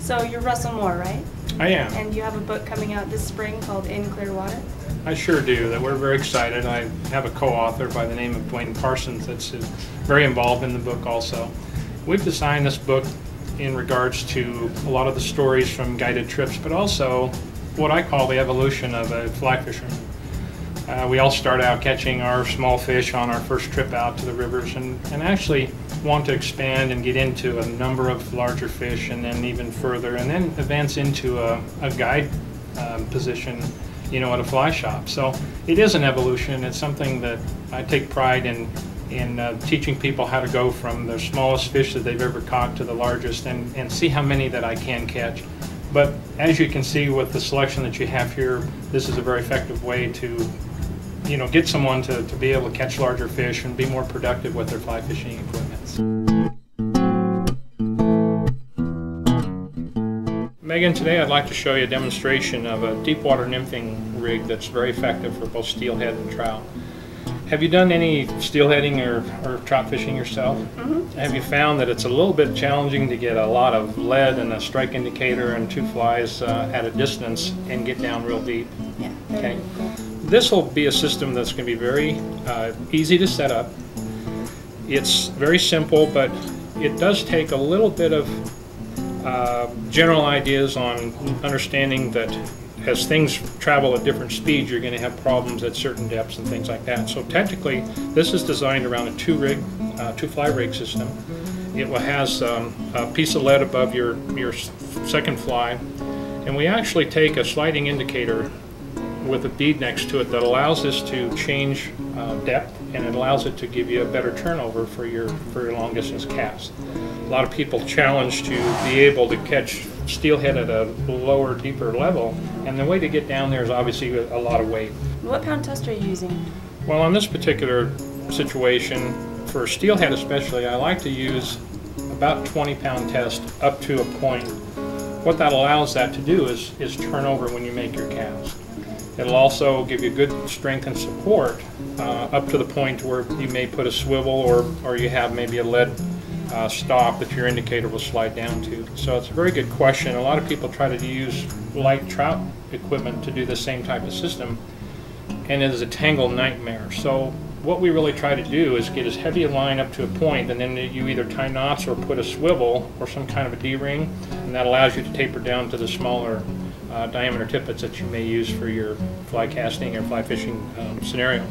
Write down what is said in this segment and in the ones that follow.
So you're Russell Moore, right? I am. And you have a book coming out this spring called In Clear Water? I sure do. That we're very excited. I have a co-author by the name of Dwayne Parsons that's very involved in the book also. We've designed this book in regards to a lot of the stories from guided trips, but also what I call the evolution of a fly fisherman. We all start out catching our small fish on our first trip out to the rivers and actually want to expand and get into a number of larger fish and then even further, and then advance into a guide position, you know, at a fly shop. So it is an evolution. It's something that I take pride in teaching people how to go from the smallest fish that they've ever caught to the largest and see how many that I can catch. But as you can see with the selection that you have here, this is a very effective way to, you know, get someone to be able to catch larger fish and be more productive with their fly fishing equipment. Megan, today I'd like to show you a demonstration of a deep water nymphing rig that's very effective for both steelhead and trout. Have you done any steelheading or trout fishing yourself? Mm-hmm. Have you found that it's a little bit challenging to get a lot of lead and a strike indicator and two flies at a distance and get down real deep? Yeah. Okay. This will be a system that's going to be very easy to set up. It's very simple, but it does take a little bit of general ideas on understanding that as things travel at different speeds, you're going to have problems at certain depths and things like that. So technically, this is designed around a two fly rig system. It has a piece of lead above your second fly, and we actually take a sliding indicator with a bead next to it that allows this to change depth, and it allows it to give you a better turnover for your long distance cast. A lot of people challenge to be able to catch steelhead at a lower, deeper level, and the way to get down there is obviously a lot of weight. What pound test are you using? Well, on this particular situation, for steelhead especially, I like to use about 20-pound test up to a point. What that allows that to do is turn over when you make your cast. It'll also give you good strength and support up to the point where you may put a swivel or you have maybe a lead stop that your indicator will slide down to. So it's a very good question. A lot of people try to use light trout equipment to do the same type of system, and it is a tangle nightmare. So what we really try to do is get as heavy a line up to a point, and then you either tie knots or put a swivel or some kind of a D-ring, and that allows you to taper down to the smaller diameter tippets that you may use for your fly casting or fly fishing scenario.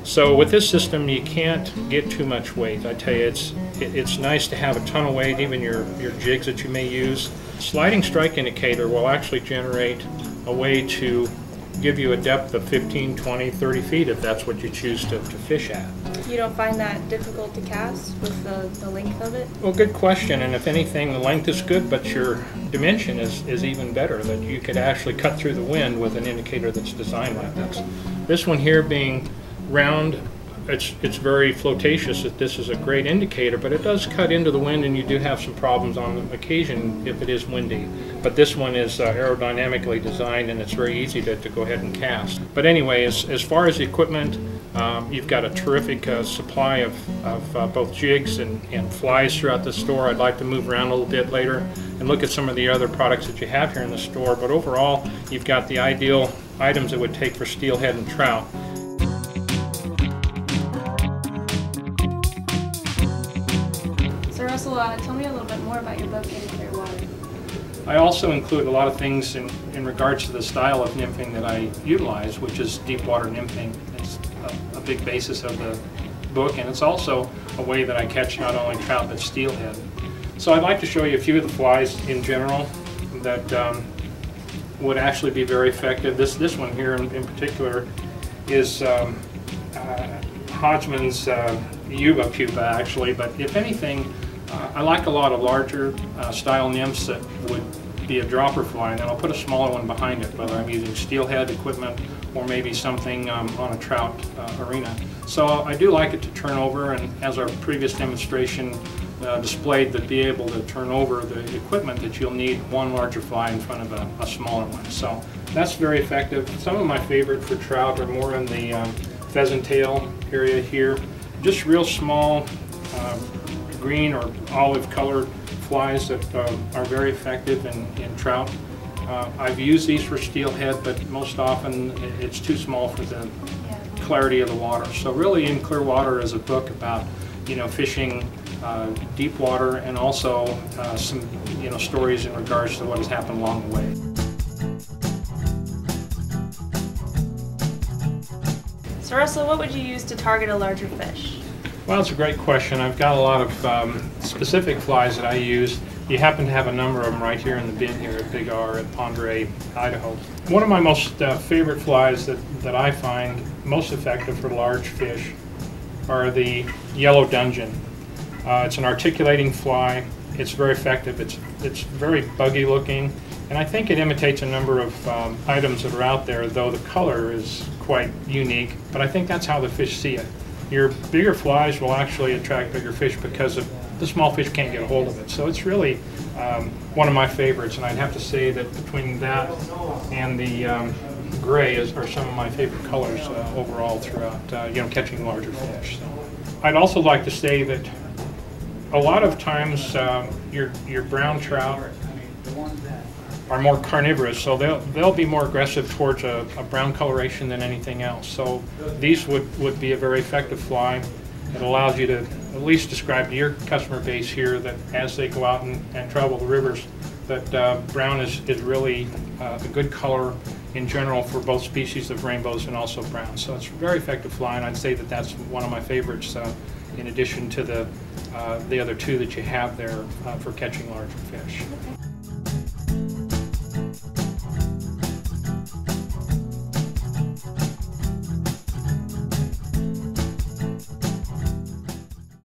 So with this system, you can't get too much weight. I tell you, it's nice to have a ton of weight, even your jigs that you may use. Sliding strike indicator will actually generate a way to give you a depth of 15, 20, 30 feet if that's what you choose to fish at. You don't find that difficult to cast with the length of it? Well, good question, and if anything, the length is good, but your dimension is even better, that you could actually cut through the wind with an indicator that's designed like this. This one here being round, it's very flotatious. That this is a great indicator, but it does cut into the wind, and you do have some problems on occasion if it is windy. But this one is aerodynamically designed, and it's very easy to go ahead and cast. But anyway, as far as the equipment, you've got a terrific supply of both jigs and flies throughout the store. I'd like to move around a little bit later and look at some of the other products that you have here in the store. But overall, you've got the ideal items it would take for steelhead and trout. So Russell, tell me a little bit more about your book, In Clear Water. I also include a lot of things in regards to the style of nymphing that I utilize, which is deep water nymphing. It's a big basis of the book, and it's also a way that I catch not only trout but steelhead. So I'd like to show you a few of the flies in general that would actually be very effective. This one here in particular is Hodgman's Yuba pupa actually, but if anything, I like a lot of larger style nymphs that would be a dropper fly, and then I'll put a smaller one behind it, whether I'm using steelhead equipment or maybe something on a trout arena. So I do like it to turn over, and as our previous demonstration displayed, to be able to turn over the equipment that you'll need one larger fly in front of a smaller one. So that's very effective. Some of my favorite for trout are more in the pheasant tail area here. Just real small green or olive colored flies that are very effective in trout. I've used these for steelhead, but most often it's too small for the clarity of the water. So really In Clear Water is a book about, you know, fishing deep water, and also some, you know, stories in regards to what has happened along the way. So Russell, what would you use to target a larger fish? Well, it's a great question. I've got a lot of specific flies that I use. You happen to have a number of them right here in the bin here at Big R at Pondere, Idaho. One of my most favorite flies that I find most effective for large fish are the yellow dudgeon. It's an articulating fly. It's very effective. It's very buggy looking, and I think it imitates a number of items that are out there, though the color is quite unique. But I think that's how the fish see it. Your bigger flies will actually attract bigger fish because the small fish can't get a hold of it. So it's really one of my favorites, and I'd have to say that between that and the gray are some of my favorite colors overall throughout, you know, catching larger fish. So I'd also like to say that a lot of times your brown trout are more carnivorous, so they'll be more aggressive towards a brown coloration than anything else. So these would be a very effective fly. It allows you to at least describe to your customer base here that as they go out and travel the rivers, that brown is really a good color in general for both species of rainbows and also brown. So it's a very effective fly, and I'd say that that's one of my favorites in addition to the other two that you have there for catching larger fish. Okay.